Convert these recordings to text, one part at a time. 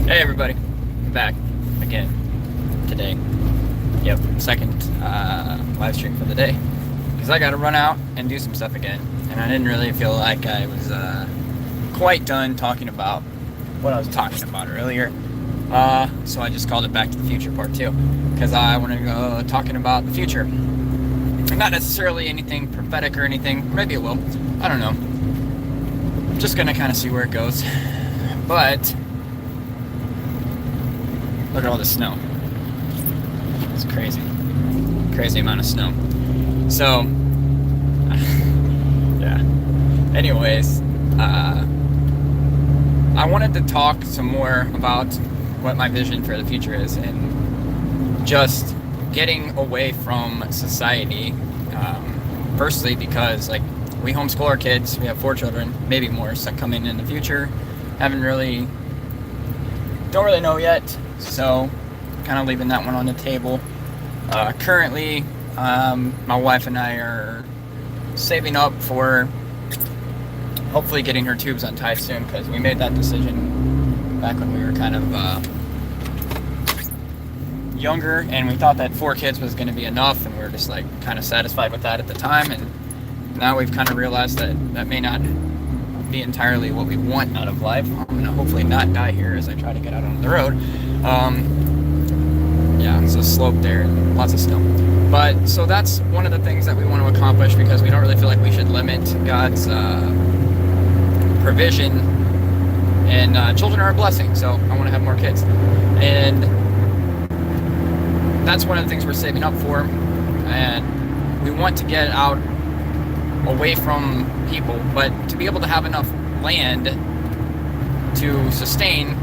Hey everybody, I'm back again today. Yep, second live stream for the day. Because I gotta run out and do some stuff again. And I didn't really feel like I was quite done talking about what I was talking about earlier. So I just called it Back to the Future Part 2. Because I want to go talking about the future. Not necessarily anything prophetic or anything. Maybe it will. I don't know. Just gonna kind of see where it goes. But look at all this snow. It's crazy. Crazy amount of snow. So, yeah. Anyways, I wanted to talk some more about what my vision for the future is and just getting away from society. Firstly, because like we homeschool our kids. We have 4 children, maybe more, so coming in the future. Don't really know yet. So, kind of leaving that one on the table. Currently, my wife and I are saving up for hopefully getting her tubes untied soon, because we made that decision back when we were kind of younger, and we thought that 4 kids was going to be enough, and we were just like kind of satisfied with that at the time, and now we've kind of realized that that may not be entirely what we want out of life. I'm going to hopefully not die here as I try to get out on the road. Yeah, it's a slope there and lots of snow. But so that's one of the things that we want to accomplish, because we don't really feel like we should limit God's provision. And children are a blessing, so I want to have more kids. And that's one of the things we're saving up for. And we want to get out away from people, but to be able to have enough land to sustain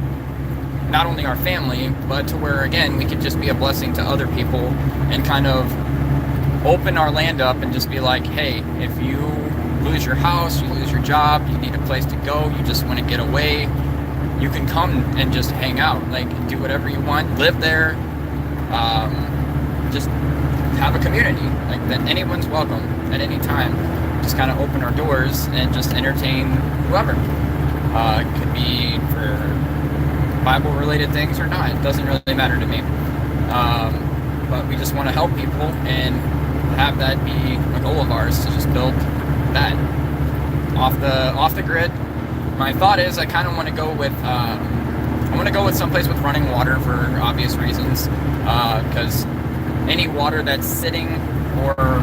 not only our family, but to where, again, we could just be a blessing to other people and kind of open our land up and just be like, hey, if you lose your house, you lose your job, you need a place to go, you just want to get away, you can come and just hang out, like do whatever you want, live there, just have a community, like that anyone's welcome at any time. Just kind of open our doors and just entertain whoever. It could be for Bible-related things or not. It doesn't really matter to me. But we just want to help people and have that be a goal of ours, to just build that off the grid. My thought is I kind of want to go with someplace with running water for obvious reasons, because any water that's sitting or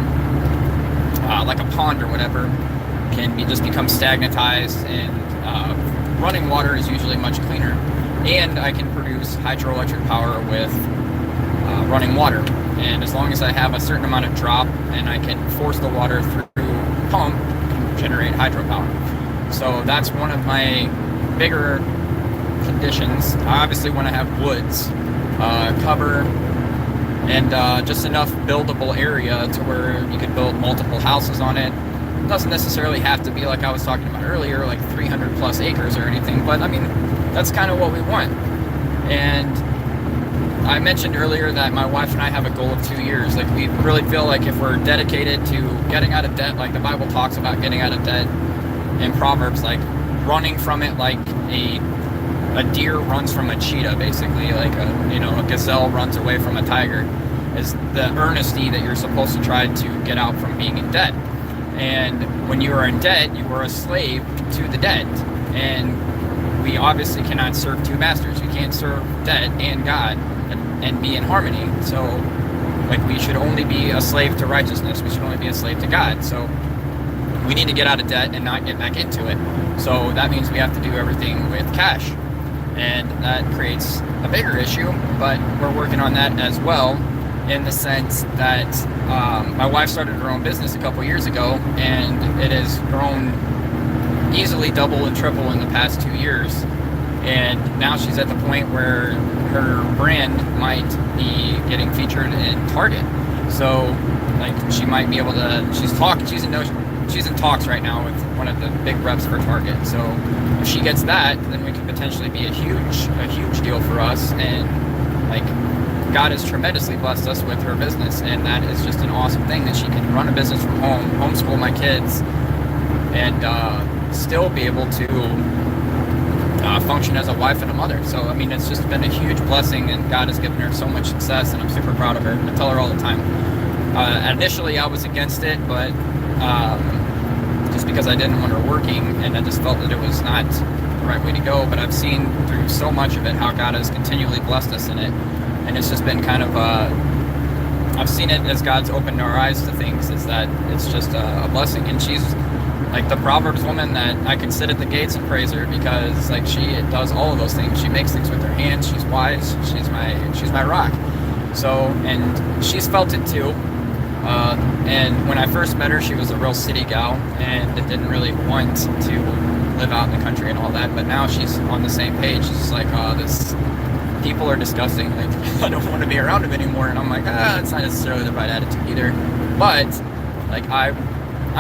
like a pond or whatever can just become stagnantized, and running water is usually much cleaner. And I can produce hydroelectric power with running water. And as long as I have a certain amount of drop and I can force the water through pump, I can generate hydropower. So that's one of my bigger conditions. I obviously want to have woods, cover, and just enough buildable area to where you could build multiple houses on it. It doesn't necessarily have to be like I was talking about earlier, like 300 plus acres or anything, but I mean, that's kind of what we want. And I mentioned earlier that my wife and I have a goal of 2 years. Like, we really feel like if we're dedicated to getting out of debt, like the Bible talks about getting out of debt in Proverbs, like running from it like a deer runs from a cheetah, basically, like a gazelle runs away from a tiger, is the earnesty that you're supposed to try to get out from being in debt. And when you are in debt, you are a slave to the debt. And we obviously cannot serve 2 masters. You can't serve debt and God and be in harmony. So, like, we should only be a slave to righteousness. We should only be a slave to God. So we need to get out of debt and not get back into it. So that means we have to do everything with cash. And that creates a bigger issue, but we're working on that as well, in the sense that my wife started her own business a couple years ago, and it has grown easily double and triple in the past 2 years. And now she's at the point where her brand might be getting featured in Target. So, like, she might be able to, she's in talks right now with one of the big reps for Target. So if she gets that, then we could potentially be a huge deal for us. And like, God has tremendously blessed us with her business, and that is just an awesome thing, that she can run a business from home, homeschool my kids, and still be able to function as a wife and a mother. So, I mean, it's just been a huge blessing, and God has given her so much success, and I'm super proud of her. I tell her all the time. Initially, I was against it, but just because I didn't want her working, and I just felt that it was not the right way to go. But I've seen through so much of it how God has continually blessed us in it, and it's just been kind of I've seen it as God's opened our eyes to things, is that it's just a blessing. And she's like the Proverbs woman that I can sit at the gates and praise her, because like she does all of those things. She makes things with her hands. She's wise. She's my rock. So, and she's felt it too. And when I first met her, she was a real city gal and didn't really want to live out in the country and all that. But now she's on the same page. She's like, this people are disgusting. Like, I don't want to be around them anymore. And I'm like, it's not necessarily the right attitude either. But like, I'm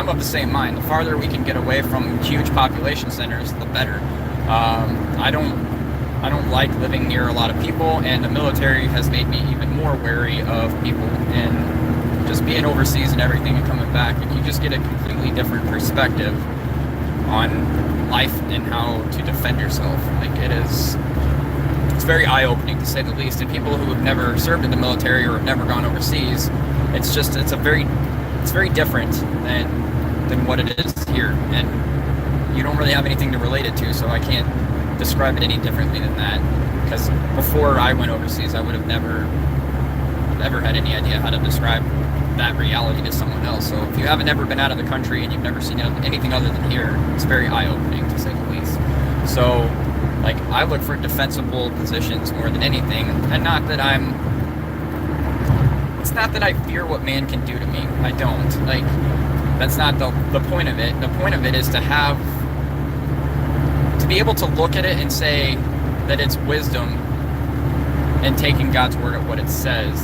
of the same mind. The farther we can get away from huge population centers, the better. I don't like living near a lot of people, and the military has made me even more wary of people, and just being overseas and everything and coming back, and you just get a completely different perspective on life and how to defend yourself. Like, it's very eye-opening, to say the least. And people who have never served in the military or have never gone overseas, it's very different than what it is here, and you don't really have anything to relate it to, so I can't describe it any differently than that. Because before I went overseas, I would have never had any idea how to describe that reality to someone else. So if you haven't ever been out of the country and you've never seen anything other than here, it's very eye-opening, to say the least. So like, I look for defensible positions more than anything, and it's not that I fear what man can do to me. I don't. Like, that's not the point of it. The point of it is to be able to look at it and say that it's wisdom and taking God's word at what it says,